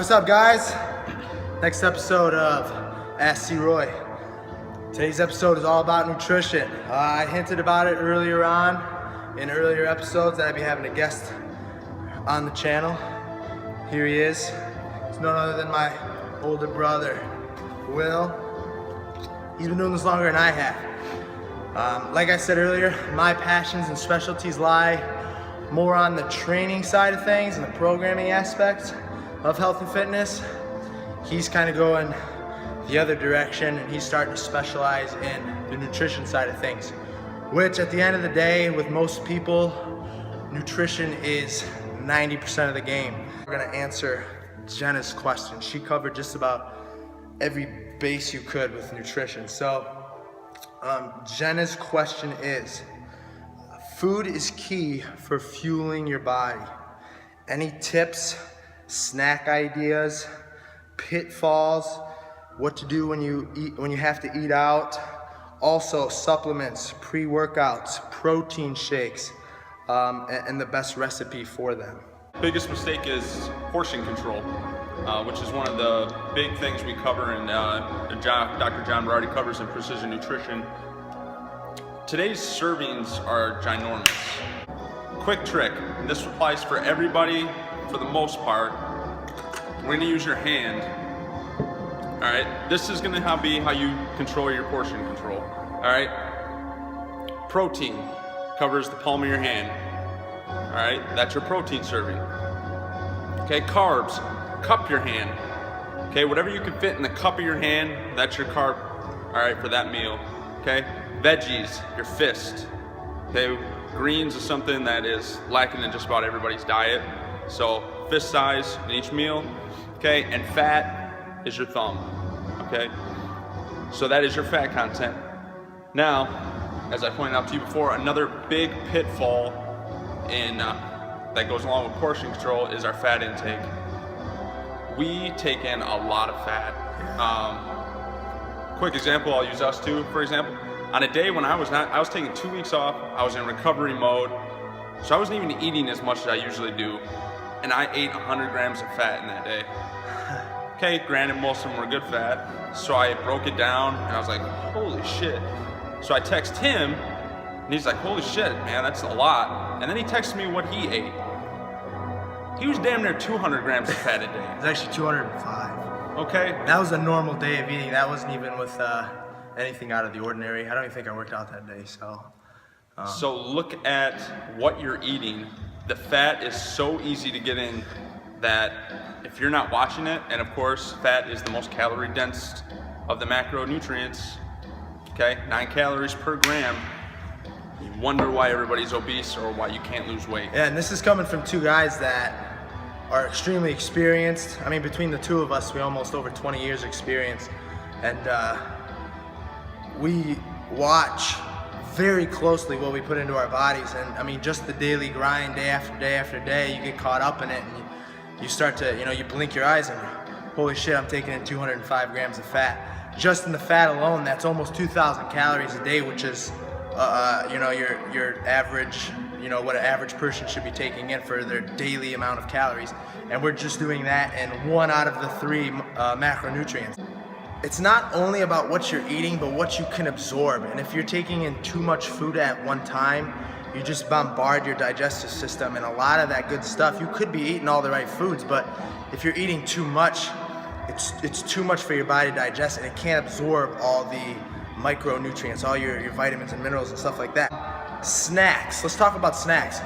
what's up, guys? Next episode of Ask C. Roy. Today's episode is all about nutrition. I hinted about it earlier on in earlier episodes that I'd be having a guest on the channel. Here he is. It's none other than my older brother, Will. He's been doing this longer than I have. Like I said earlier, my passions and specialties lie more on the training side of things and the programming aspects of health and fitness. He's kind of going the other direction, and he's starting to specialize in the nutrition side of things, which at the end of the day, with most people, nutrition is 90% of the game. We're gonna answer Jenna's question. She covered just about every base you could with nutrition. So Jenna's question is, food is key for fueling your body. Any tips, snack ideas, pitfalls, what to do when you have to eat out? Also supplements, pre-workouts, protein shakes, and the best recipe for them. Biggest mistake is portion control, which is one of the big things we cover and Dr. John Berardi covers in Precision Nutrition. Today's servings are ginormous. Quick trick, and this applies for everybody for the most part. We're gonna use your hand. All right, this is gonna be how you control your portion control. All right, protein covers the palm of your hand. All right, that's your protein serving. Okay, carbs, cup your hand. Okay, whatever you can fit in the cup of your hand, that's your carb. All right, for that meal. Okay, veggies, your fist. Okay, greens is something that is lacking in just about everybody's diet. So fist size in each meal. Okay, and fat is your thumb. Okay, so that is your fat content. Now, as I pointed out to you before, another big pitfall that goes along with portion control is our fat intake. We take in a lot of fat. Quick example, I'll use us too, for example. On a day when I was taking 2 weeks off, I was in recovery mode, so I wasn't even eating as much as I usually do, and I ate 100 grams of fat in that day. Okay, granted, most of them were good fat, so I broke it down, and I was like, holy shit. So I text him, and he's like, holy shit, man, that's a lot. And then he texted me what he ate. He was damn near 200 grams of fat a day. It was actually 205. Okay. That was a normal day of eating. That wasn't even with anything out of the ordinary. I don't even think I worked out that day, so. So look at what you're eating. The fat is so easy to get in that if you're not watching it, and of course, fat is the most calorie dense of the macronutrients, okay? 9 calories per gram. You wonder why everybody's obese or why you can't lose weight. Yeah, and this is coming from two guys that are extremely experienced. I mean, between the two of us, we almost over 20 years experience. And we watch very closely what we put into our bodies. And I mean, just the daily grind, day after day after day, you get caught up in it, and you start to, you blink your eyes and holy shit, I'm taking in 205 grams of fat. Just in the fat alone, that's almost 2,000 calories a day, which is your average, what an average person should be taking in for their daily amount of calories. And we're just doing that in 1 out of the 3 macronutrients. It's not only about what you're eating, but what you can absorb. And if you're taking in too much food at one time, you just bombard your digestive system, and a lot of that good stuff, you could be eating all the right foods, but if you're eating too much, it's too much for your body to digest, and it can't absorb all the micronutrients, all your vitamins and minerals and stuff like that. Snacks, let's talk about snacks.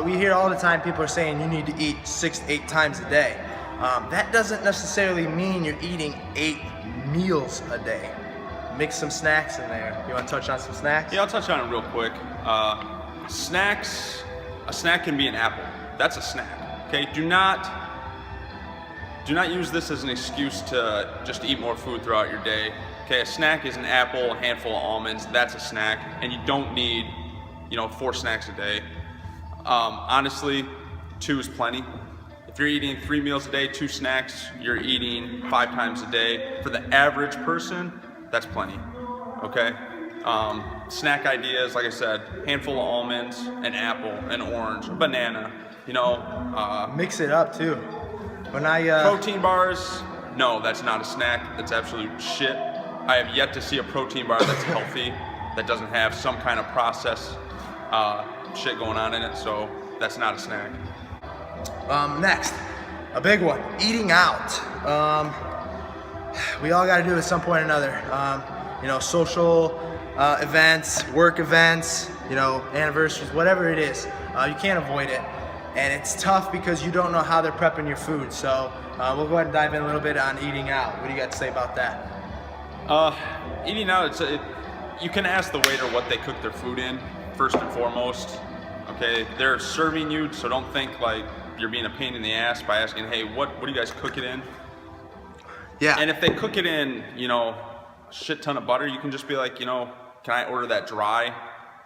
We hear all the time people are saying you need to eat 6 to 8 times a day. That doesn't necessarily mean you're eating 8 meals a day. Mix some snacks in there. You want to touch on some snacks? Yeah, I'll touch on it real quick. Snacks, a snack can be an apple. That's a snack, okay? Do not use this as an excuse to just eat more food throughout your day. Okay, a snack is an apple, a handful of almonds, that's a snack, and you don't need, 4 snacks a day. Honestly, 2 is plenty. If you're eating 3 meals a day, 2 snacks, you're eating 5 times a day. For the average person, that's plenty, okay? Snack ideas, like I said, handful of almonds, an apple, an orange, a banana, mix it up too. When I Protein bars, no, that's not a snack. That's absolute shit. I have yet to see a protein bar that's healthy, that doesn't have some kind of processed shit going on in it, so that's not a snack. Next, a big one, eating out. We all got to do it at some point or another. Social events, work events, anniversaries, whatever it is. You can't avoid it. And it's tough because you don't know how they're prepping your food. So we'll go ahead and dive in a little bit on eating out. What do you got to say about that? Eating out, you can ask the waiter what they cook their food in, first and foremost. Okay, they're serving you, so don't think like you're being a pain in the ass by asking, hey, what do you guys cook it in? Yeah. And if they cook it in, a shit ton of butter, you can just be like, can I order that dry?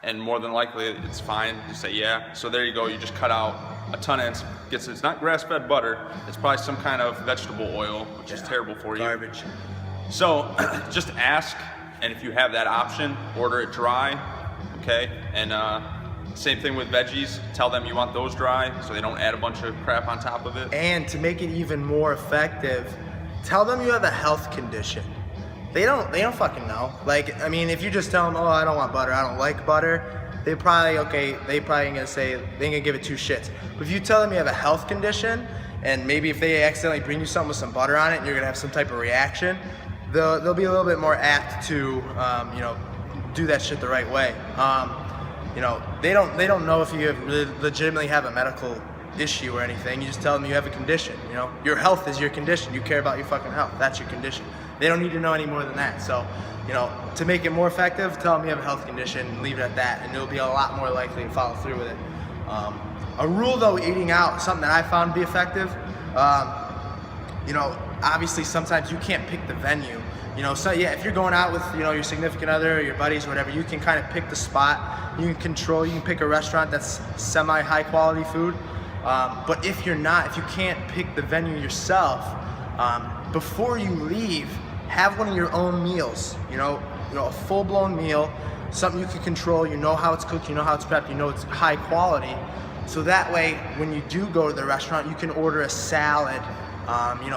And more than likely, it's fine. You say, yeah. So there you go. You just cut out a ton of it's not grass-fed butter. It's probably some kind of vegetable oil, which is terrible for you. Garbage. So just ask, and if you have that option, order it dry, okay? And same thing with veggies. Tell them you want those dry so they don't add a bunch of crap on top of it. And to make it even more effective, tell them you have a health condition. They don't fucking know. If you just tell them, oh, I don't want butter, I don't like butter, they probably ain't gonna say, they ain't gonna give it two shits. But if you tell them you have a health condition, and maybe if they accidentally bring you something with some butter on it and you're gonna have some type of reaction, they'll be a little bit more apt to, do that shit the right way. They don't know if you legitimately have a medical issue or anything. You just tell them you have a condition. Your health is your condition. You care about your fucking health. That's your condition. They don't need to know any more than that. So, to make it more effective, tell them you have a health condition and leave it at that, and you'll be a lot more likely to follow through with it. A rule though, eating out, something that I found to be effective. Obviously sometimes you can't pick the venue. So yeah, if you're going out with your significant other or your buddies or whatever, you can kind of pick the spot. You can pick a restaurant that's semi high quality food. But if you can't pick the venue yourself, before you leave, have one of your own meals. A full blown meal, something you can control. You know how it's cooked, you know how it's prepped, you know it's high quality. So that way, when you do go to the restaurant, you can order a salad.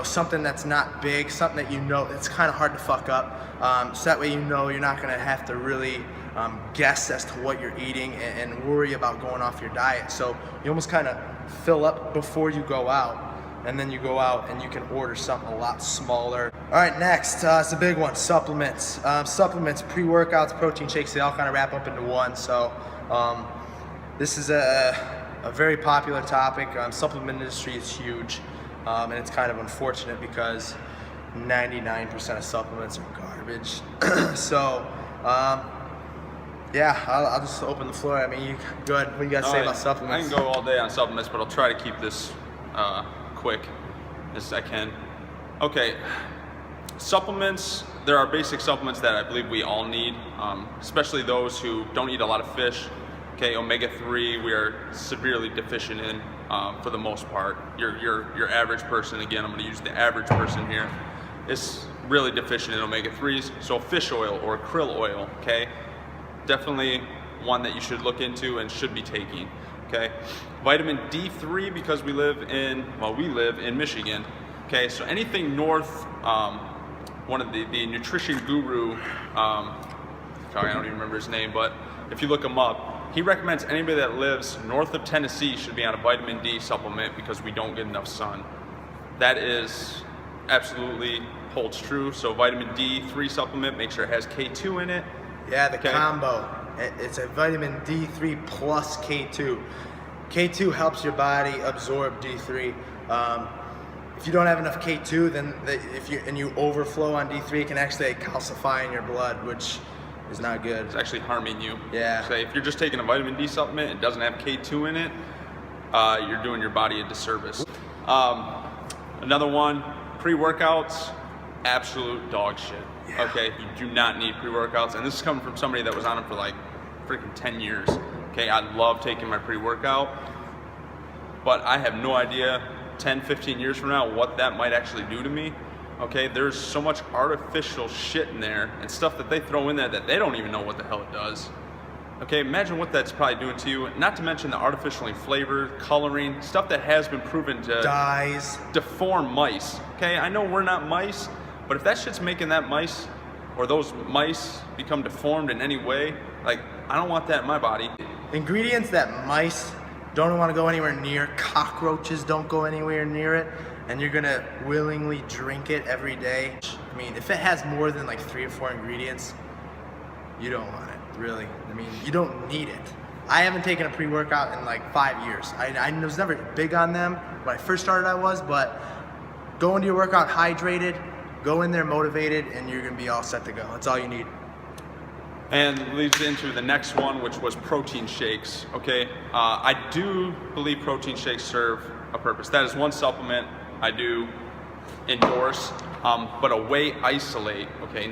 Something that's not big, something that it's kind of hard to fuck up. So that way you're not gonna have to really guess as to what you're eating and worry about going off your diet. So you almost kind of fill up before you go out, and then you go out and you can order something a lot smaller. All right, next, it's a big one, supplements. Supplements, pre-workouts, protein shakes, they all kind of wrap up into one. So this is a very popular topic. Supplement industry is huge. And it's kind of unfortunate because 99% of supplements are garbage. So, I'll just open the floor. Go ahead. What do you got to say about supplements? I can go all day on supplements, but I'll try to keep this quick as I can. Okay, supplements. There are basic supplements that I believe we all need, especially those who don't eat a lot of fish. Okay, omega-3 we are severely deficient in for the most part. Your average person, again, I'm going to use the average person here, is really deficient in omega-3s. So fish oil or krill oil, okay, definitely one that you should look into and should be taking. Okay, vitamin D3 because we live in Michigan. Okay, so anything north, one of the nutrition guru, I don't even remember his name, but if you look him up, he recommends anybody that lives north of Tennessee should be on a vitamin D supplement because we don't get enough sun. That is absolutely holds true. So vitamin D3 supplement, make sure it has K2 in it. Yeah, the combo. It's a vitamin D3 plus K2. K2 helps your body absorb D3. If you don't have enough K2, then if you overflow on D3, it can actually calcify in your blood, which is not good. It's actually harming you. Yeah. So if you're just taking a vitamin D supplement, it doesn't have K2 in it, you're doing your body a disservice. Another one, pre-workouts, absolute dog shit. Yeah. Okay, you do not need pre-workouts, and this is coming from somebody that was on them for like freaking 10 years. Okay, I love taking my pre-workout, but I have no idea 10, 15 years from now what that might actually do to me. Okay, there's so much artificial shit in there and stuff that they throw in there that they don't even know what the hell it does. Okay, imagine what that's probably doing to you. Not to mention the artificially flavored, coloring, stuff that has been proven to dyes, deform mice. Okay, I know we're not mice, but if that shit's making that mice or those mice become deformed in any way, like, I don't want that in my body. Ingredients that mice don't want to go anywhere near, cockroaches don't go anywhere near it, and you're gonna willingly drink it every day. I mean, if it has more than like 3 or 4 ingredients, you don't want it, really. I mean, you don't need it. I haven't taken a pre-workout in like 5 years. I was never big on them. When I first started, I was, but go into your workout hydrated, go in there motivated, and you're gonna be all set to go. That's all you need. And leads into the next one, which was protein shakes. Okay, I do believe protein shakes serve a purpose. That is one supplement I do endorse, but a whey isolate. Okay,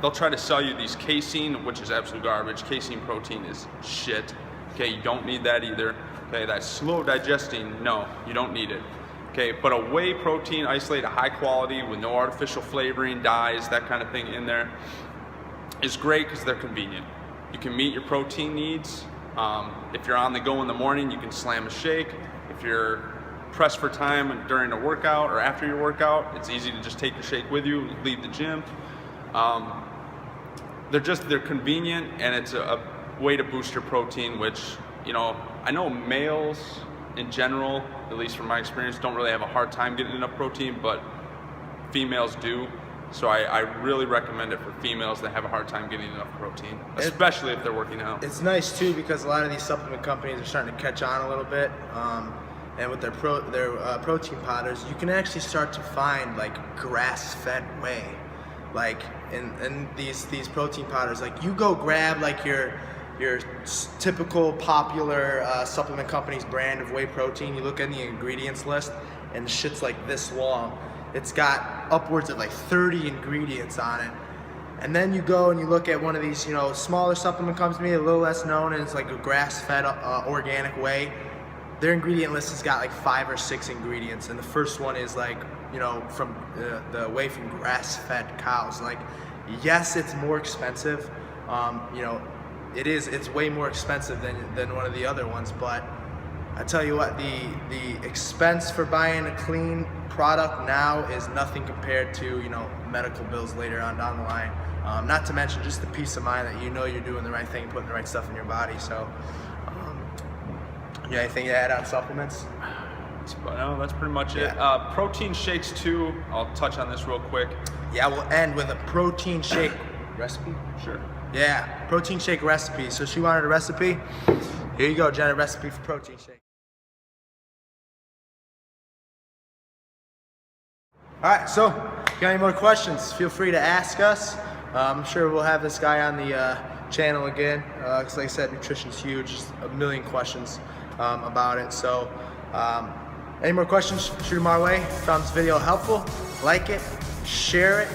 they'll try to sell you these casein, which is absolute garbage. Casein protein is shit. Okay, you don't need that either. Okay, that's slow digesting. No, you don't need it. Okay, but a whey protein isolate, a high quality with no artificial flavoring, dyes, that kind of thing in there, is great because they're convenient. You can meet your protein needs. If you're on the go in the morning, you can slam a shake. If you're pressed for time during a workout or after your workout, it's easy to just take your shake with you, leave the gym. They're convenient, and it's a way to boost your protein, which, you know, I know males in general, at least from my experience, don't really have a hard time getting enough protein, but females do. So I really recommend it for females that have a hard time getting enough protein, especially if they're working out. It's nice too because a lot of these supplement companies are starting to catch on a little bit, and with their protein powders, you can actually start to find like grass-fed whey, like in these protein powders. Like, you go grab like your typical popular supplement company's brand of whey protein. You look at the ingredients list, and the shit's like this long. It's got upwards of like 30 ingredients on it. And then you go and you look at one of these, you know, smaller supplement companies, a little less known, and it's like a grass-fed organic whey. Their ingredient list has got like 5 or 6 ingredients, and the first one is like, you know, from the whey from grass-fed cows. Like, yes, it's more expensive. You know, it's way more expensive than one of the other ones, but I tell you what, the expense for buying a clean product now is nothing compared to, you know, medical bills later on down the line. Not to mention just the peace of mind that you know you're doing the right thing, putting the right stuff in your body. So, yeah, anything to add on supplements? No, that's pretty much it. Protein shakes too. I'll touch on this real quick. Yeah, we'll end with a protein shake recipe. Sure. Yeah, protein shake recipe. So she wanted a recipe. Here you go, Jenna, recipe for protein shake. All right, so if you got any more questions, feel free to ask us. I'm sure we'll have this guy on the channel again. Because like I said, nutrition's huge. Just a million questions about it. So any more questions, shoot them our way. If you found this video helpful, like it, share it,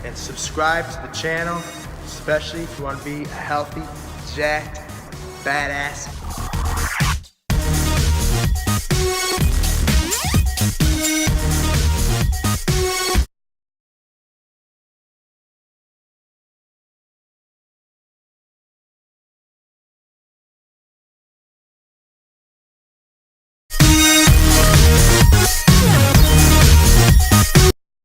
and subscribe to the channel, especially if you want to be a healthy, jacked, badass